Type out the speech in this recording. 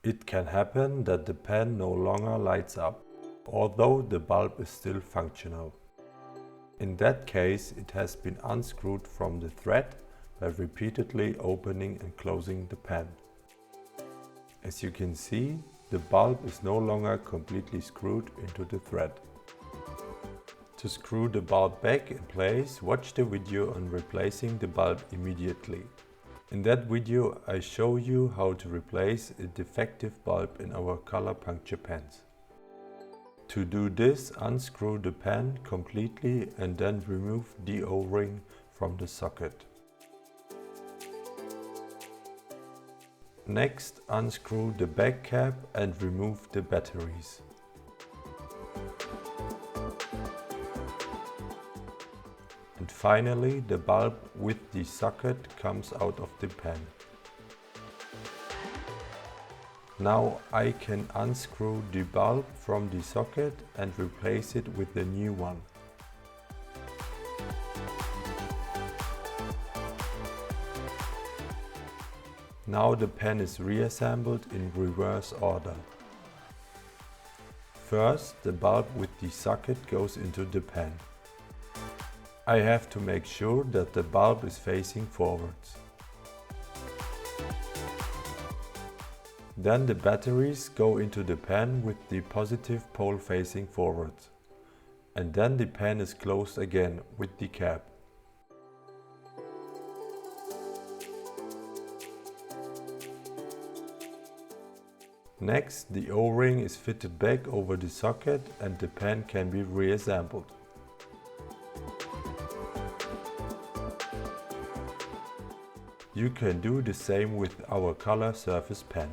It can happen that the pen no longer lights up, although the bulb is still functional. In that case, it has been unscrewed from the thread by repeatedly opening and closing the pen. As you can see, the bulb is no longer completely screwed into the thread. To screw the bulb back in place, watch the video on replacing the bulb immediately. In that video I show you how to replace a defective bulb in our color puncture pens. To do this, unscrew the pen completely and then remove the O-ring from the socket. Next, unscrew the back cap and remove the batteries. And finally, the bulb with the socket comes out of the pen. Now I can unscrew the bulb from the socket and replace it with the new one. Now the pen is reassembled in reverse order. First, the bulb with the socket goes into the pen. I have to make sure that the bulb is facing forwards. Then the batteries go into the pen with the positive pole facing forwards. And then the pen is closed again with the cap. Next, the O-ring is fitted back over the socket and the pen can be reassembled. You can do the same with our color surface pen.